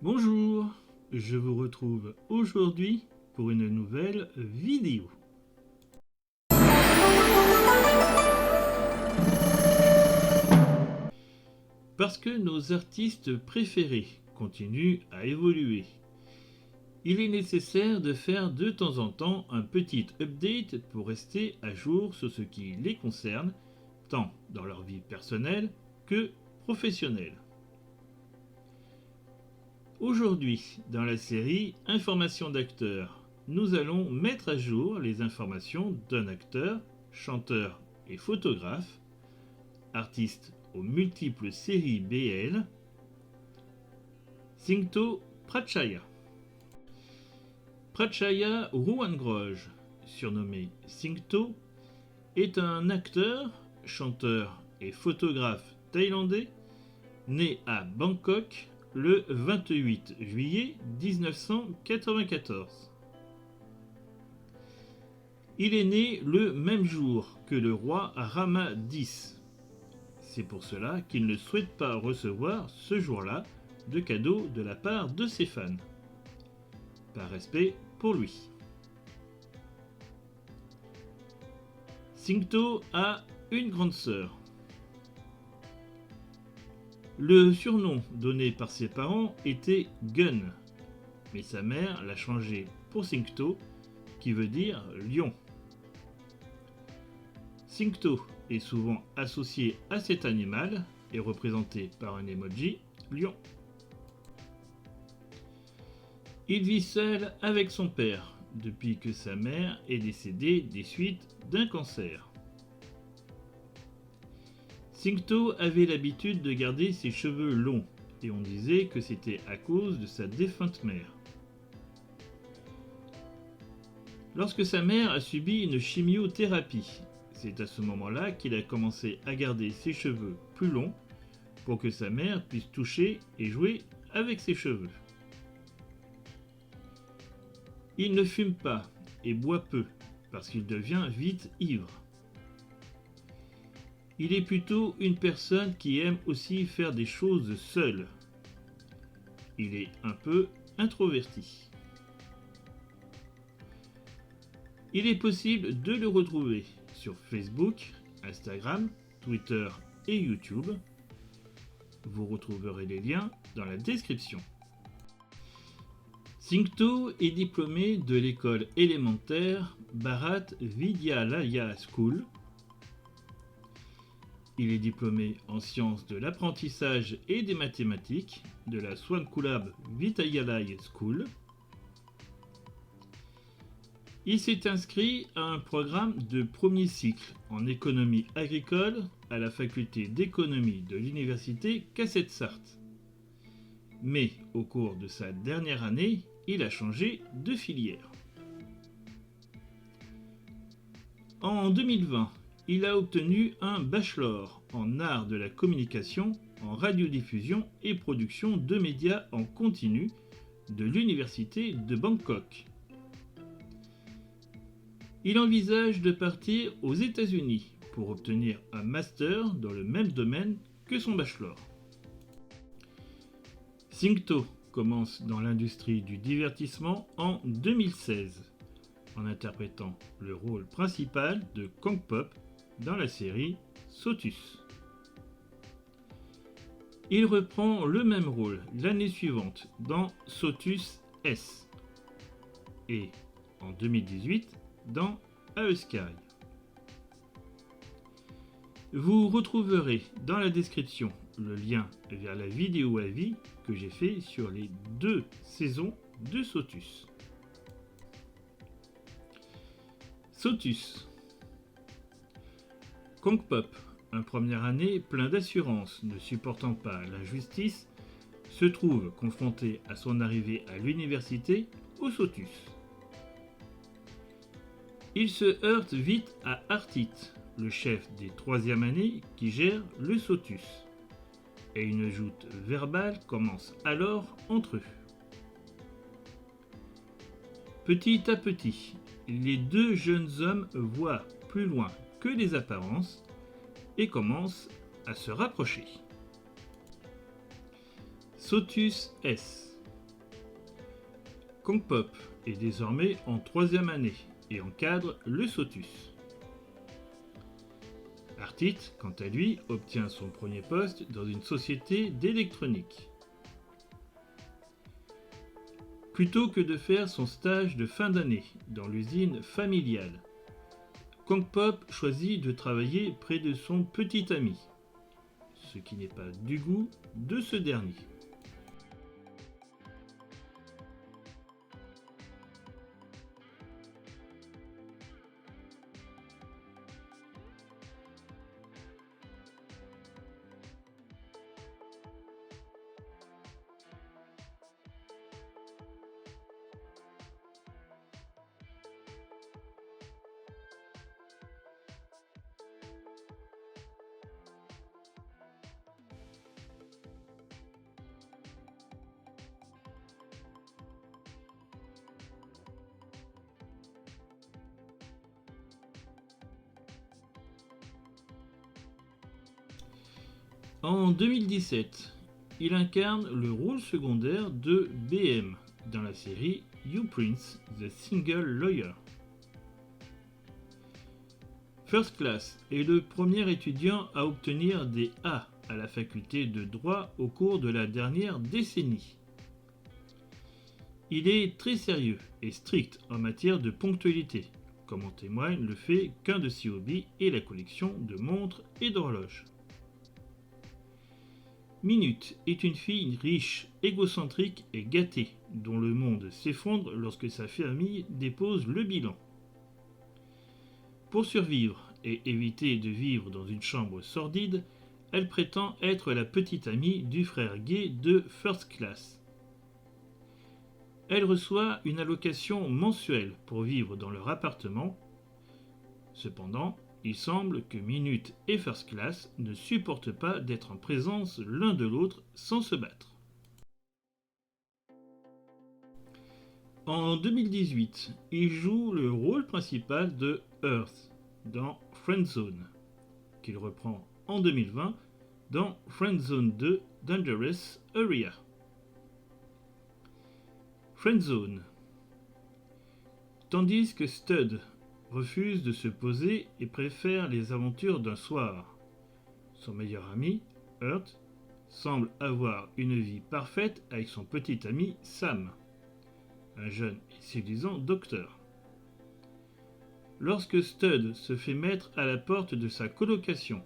Bonjour, je vous retrouve aujourd'hui pour une nouvelle vidéo. Parce que nos artistes préférés continuent à évoluer, il est nécessaire de faire de temps en temps un petit update pour rester à jour sur ce qui les concerne, tant dans leur vie personnelle que professionnelle. Aujourd'hui, dans la série Informations d'acteurs, nous allons mettre à jour les informations d'un acteur, chanteur et photographe, artiste aux multiples séries BL, Singto Pratchaya. Pratchaya Ruwangroj, surnommé Singto, est un acteur, chanteur et photographe thaïlandais né à Bangkok le 28 juillet 1994. Il est né le même jour que le roi Rama X. C'est pour cela qu'il ne souhaite pas recevoir ce jour-là de cadeaux de la part de ses fans. Par respect pour lui. Singto a une grande sœur. Le surnom donné par ses parents était Gun, mais sa mère l'a changé pour Singto, qui veut dire lion. Singto est souvent associé à cet animal et représenté par un emoji lion. Il vit seul avec son père depuis que sa mère est décédée des suites d'un cancer. Singto avait l'habitude de garder ses cheveux longs et on disait que c'était à cause de sa défunte mère. Lorsque sa mère a subi une chimiothérapie, c'est à ce moment-là qu'il a commencé à garder ses cheveux plus longs pour que sa mère puisse toucher et jouer avec ses cheveux. Il ne fume pas et boit peu parce qu'il devient vite ivre. Il est plutôt une personne qui aime aussi faire des choses seul. Il est un peu introverti. Il est possible de le retrouver sur Facebook, Instagram, Twitter et YouTube. Vous retrouverez les liens dans la description. Singto est diplômé de l'école élémentaire Bharat Vidyalaya School. Il est diplômé en sciences de l'apprentissage et des mathématiques de la Swankulab Vidyalaya School. Il s'est inscrit à un programme de premier cycle en économie agricole à la faculté d'économie de l'université Kasetsart. Mais au cours de sa dernière année, il a changé de filière. En 2020, il a obtenu un bachelor en art de la communication, en radiodiffusion et production de médias en continu de l'université de Bangkok. Il envisage de partir aux États-Unis pour obtenir un master dans le même domaine que son bachelor. Singto commence dans l'industrie du divertissement en 2016 en interprétant le rôle principal de Kangpop dans la série Sotus. Il reprend le même rôle l'année suivante dans Sotus S et en 2018 dans Aeskai. Vous retrouverez dans la description le lien vers la vidéo avis que j'ai fait sur les 2 saisons de Sotus. Sotus. Kangpop, un première année plein d'assurance, ne supportant pas l'injustice, se trouve confronté à son arrivée à l'université au Sotus. Il se heurte vite à Artit, le chef des 3e années qui gère le Sotus, et une joute verbale commence alors entre eux. Petit à petit, les 2 jeunes hommes voient plus loin que les apparences et commencent à se rapprocher. Sotus S. Kong Pop est désormais en 3e année et encadre le Sotus. Artit, quant à lui, obtient son premier poste dans une société d'électronique. Plutôt que de faire son stage de fin d'année dans l'usine familiale, Kong Pop choisit de travailler près de son petit ami, ce qui n'est pas du goût de ce dernier. En 2017, il incarne le rôle secondaire de BM dans la série You Prince, The Single Lawyer. First Class est le premier étudiant à obtenir des A à la faculté de droit au cours de la dernière décennie. Il est très sérieux et strict en matière de ponctualité, comme en témoigne le fait qu'un de ses hobbies est la collection de montres et d'horloges. Minute est une fille riche, égocentrique et gâtée, dont le monde s'effondre lorsque sa famille dépose le bilan. Pour survivre et éviter de vivre dans une chambre sordide, elle prétend être la petite amie du frère gay de First Class. Elle reçoit une allocation mensuelle pour vivre dans leur appartement. Cependant, il semble que Minute et First Class ne supportent pas d'être en présence l'un de l'autre sans se battre. En 2018, il joue le rôle principal de Earth dans Friendzone, qu'il reprend en 2020 dans Friendzone 2 Dangerous Area. Friendzone. Tandis que Stud refuse de se poser et préfère les aventures d'un soir, son meilleur ami, Earth, semble avoir une vie parfaite avec son petit ami Sam, un jeune et séduisant docteur. Lorsque Stud se fait mettre à la porte de sa colocation,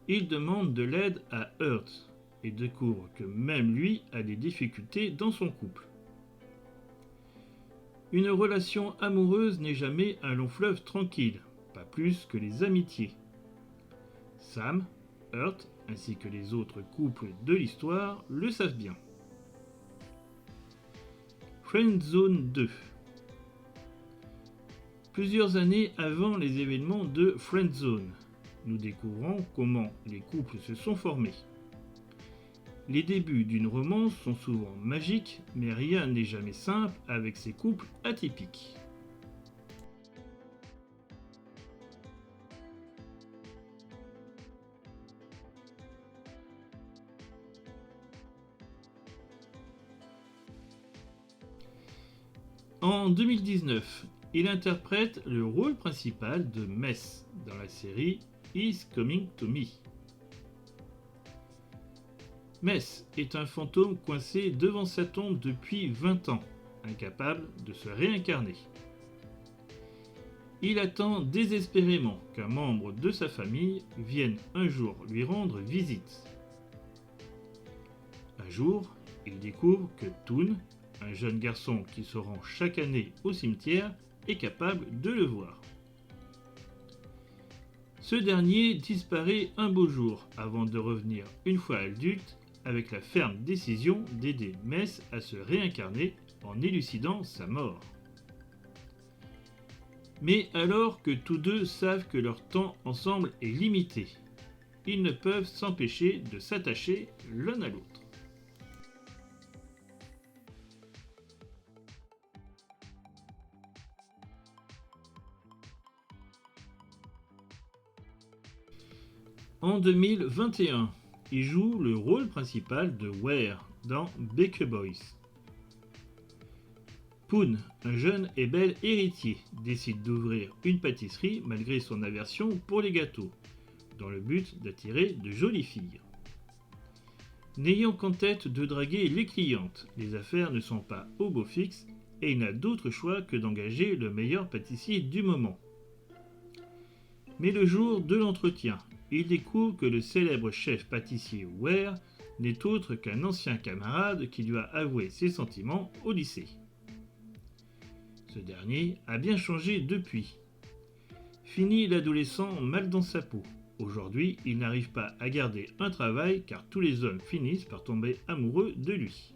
il demande de l'aide à Earth et découvre que même lui a des difficultés dans son couple. Une relation amoureuse n'est jamais un long fleuve tranquille, pas plus que les amitiés. Sam, Earth, ainsi que les autres couples de l'histoire le savent bien. Friendzone 2. Plusieurs années avant les événements de Friendzone, nous découvrons comment les couples se sont formés. Les débuts d'une romance sont souvent magiques, mais rien n'est jamais simple avec ces couples atypiques. En 2019, il interprète le rôle principal de Mess dans la série He's Coming to Me. Mess est un fantôme coincé devant sa tombe depuis 20 ans, incapable de se réincarner. Il attend désespérément qu'un membre de sa famille vienne un jour lui rendre visite. Un jour, il découvre que Toon, un jeune garçon qui se rend chaque année au cimetière, est capable de le voir. Ce dernier disparaît un beau jour avant de revenir une fois adulte avec la ferme décision d'aider Mess à se réincarner en élucidant sa mort. Mais alors que tous deux savent que leur temps ensemble est limité, ils ne peuvent s'empêcher de s'attacher l'un à l'autre. En 2021, il joue le rôle principal de Ware dans Baker Boys. Poon, un jeune et bel héritier, décide d'ouvrir une pâtisserie malgré son aversion pour les gâteaux, dans le but d'attirer de jolies filles. N'ayant qu'en tête de draguer les clientes, les affaires ne sont pas au beau fixe et il n'a d'autre choix que d'engager le meilleur pâtissier du moment. Mais le jour de l'entretien, il découvre que le célèbre chef pâtissier Ware n'est autre qu'un ancien camarade qui lui a avoué ses sentiments au lycée. Ce dernier a bien changé depuis. Fini l'adolescent mal dans sa peau. Aujourd'hui, il n'arrive pas à garder un travail car tous les hommes finissent par tomber amoureux de lui.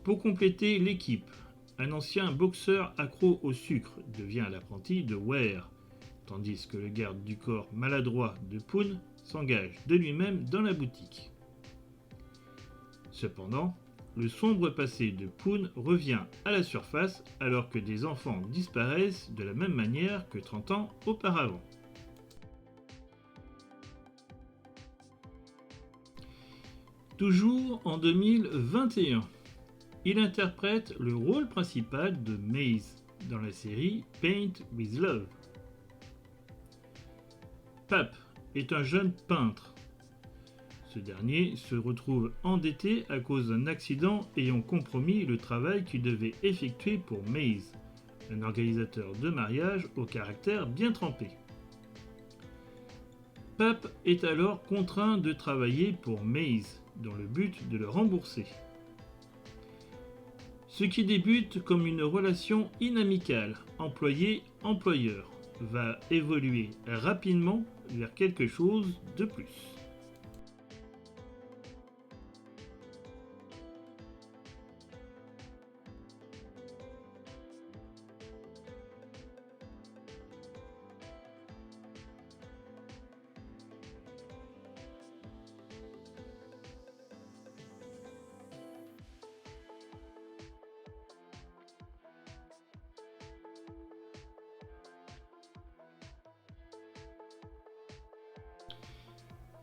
Pour compléter l'équipe, un ancien boxeur accro au sucre devient l'apprenti de Ware, tandis que le garde du corps maladroit de Poon s'engage de lui-même dans la boutique. Cependant, le sombre passé de Poon revient à la surface alors que des enfants disparaissent de la même manière que 30 ans auparavant. Toujours en 2021, il interprète le rôle principal de Maze dans la série Paint with Love. Pape est un jeune peintre. Ce dernier se retrouve endetté à cause d'un accident ayant compromis le travail qu'il devait effectuer pour Maze, un organisateur de mariage au caractère bien trempé. Pape est alors contraint de travailler pour Maze dans le but de le rembourser. Ce qui débute comme une relation inamicale, employé-employeur, va évoluer rapidement vers quelque chose de plus.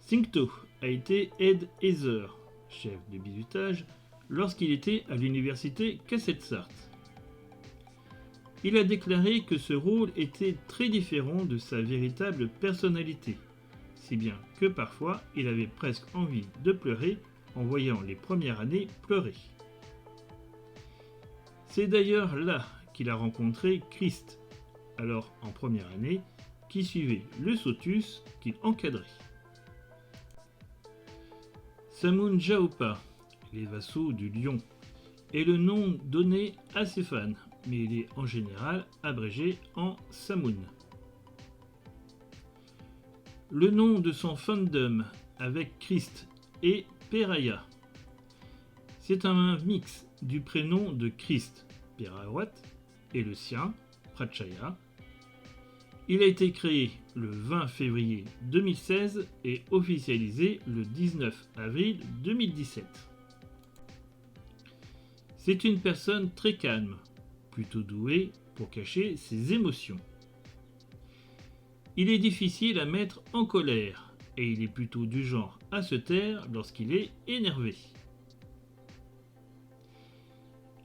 Syngto a été Ed Heather, chef de bizutage, lorsqu'il était à l'université Kasetsart. Il a déclaré que ce rôle était très différent de sa véritable personnalité, si bien que parfois il avait presque envie de pleurer en voyant les premières années pleurer. C'est d'ailleurs là qu'il a rencontré Christ, alors en première année, qui suivait le Sotus qu'il encadrait. Samoun Jaopa, les vassaux du lion, est le nom donné à ses fans, mais il est en général abrégé en Samoun. Le nom de son fandom avec Christ est Peraya. C'est un mix du prénom de Christ, Perawat, et le sien, Prachaya. Il a été créé le 20 février 2016 et officialisé le 19 avril 2017. C'est une personne très calme, plutôt douée pour cacher ses émotions. Il est difficile à mettre en colère et il est plutôt du genre à se taire lorsqu'il est énervé.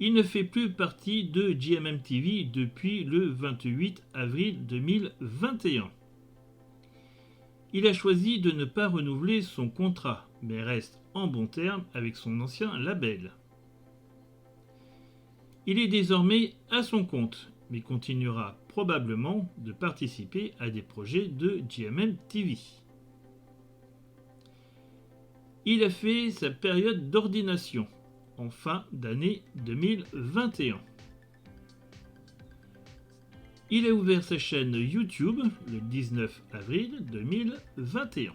Il ne fait plus partie de GMMTV depuis le 28 avril 2021. Il a choisi de ne pas renouveler son contrat, mais reste en bons termes avec son ancien label. Il est désormais à son compte, mais continuera probablement de participer à des projets de GMMTV. Il a fait sa période d'ordination en fin d'année 2021. Il a ouvert sa chaîne YouTube le 19 avril 2021.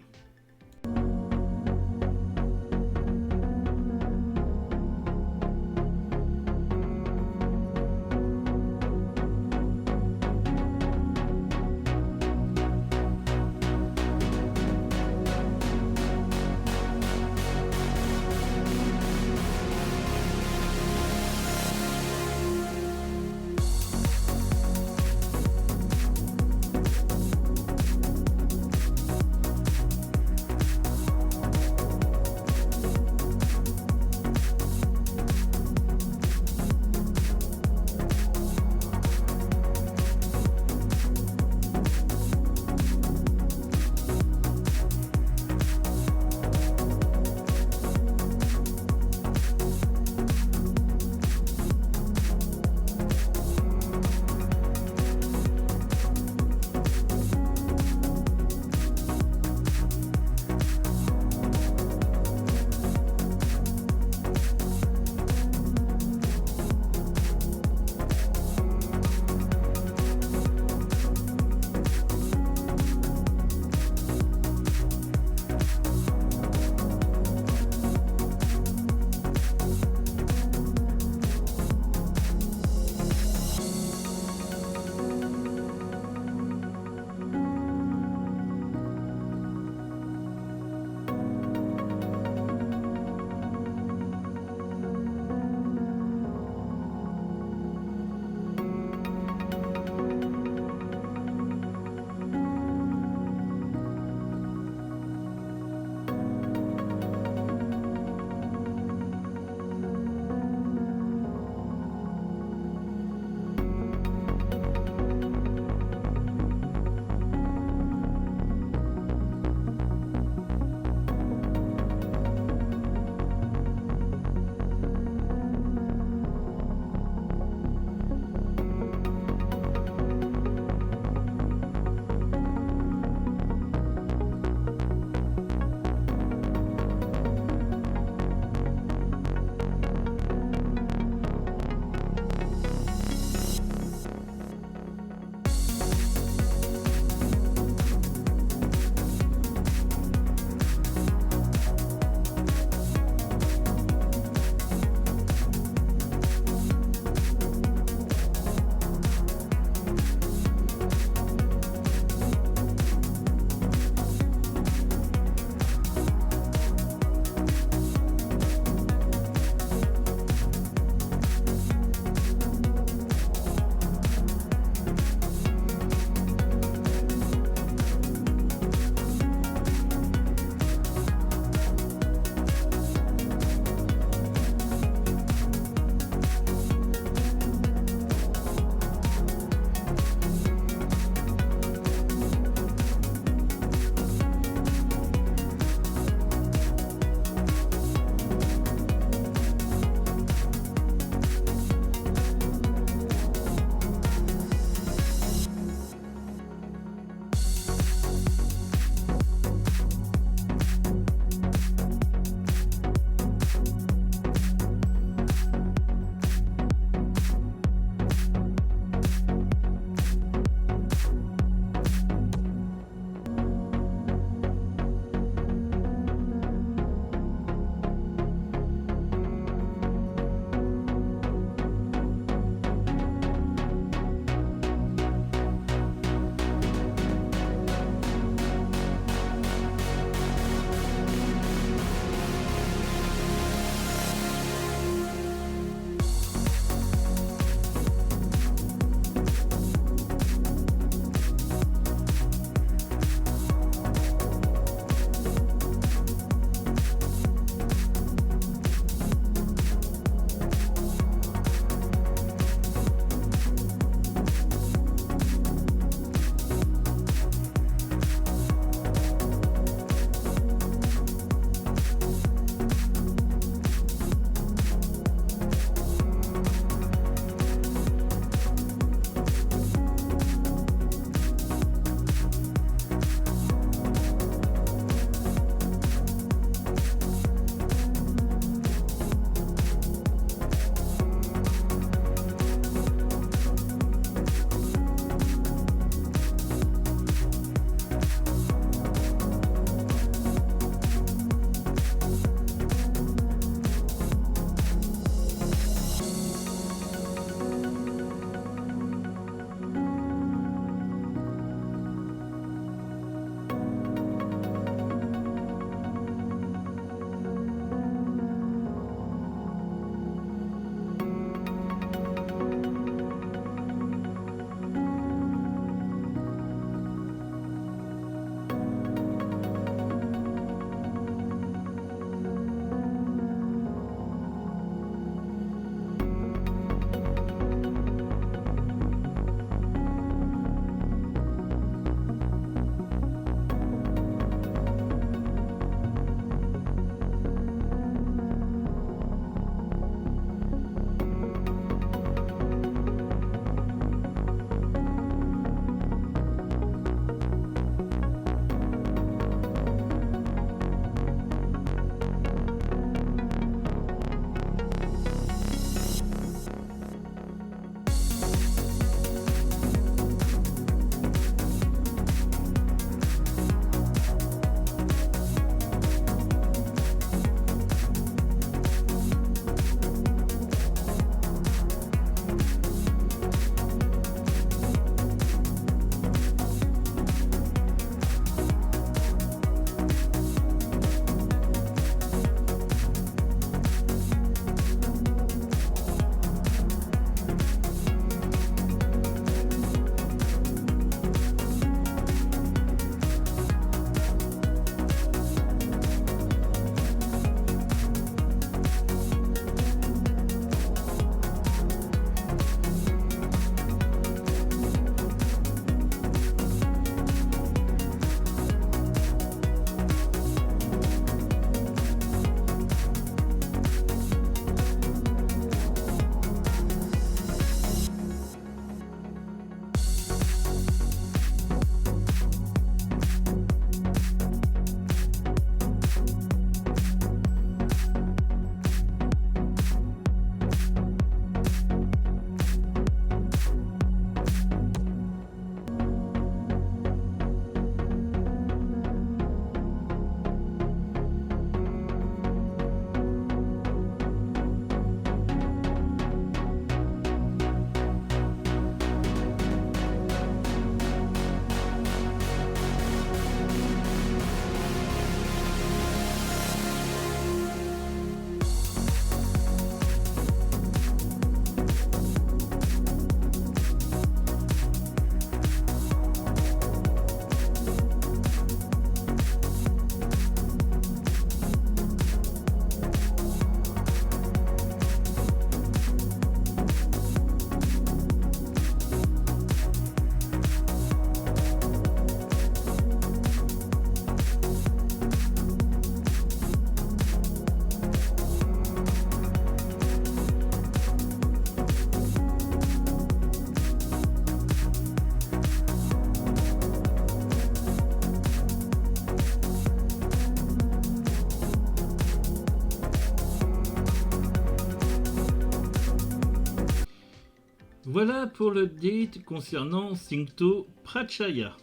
Voilà pour l'update concernant Syncto Prachaya.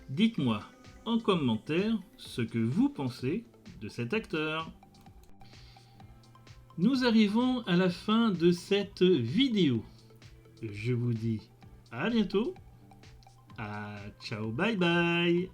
Dites-moi en commentaire ce que vous pensez de cet acteur. Nous arrivons à la fin de cette vidéo. Je vous dis à bientôt. Ciao, bye bye.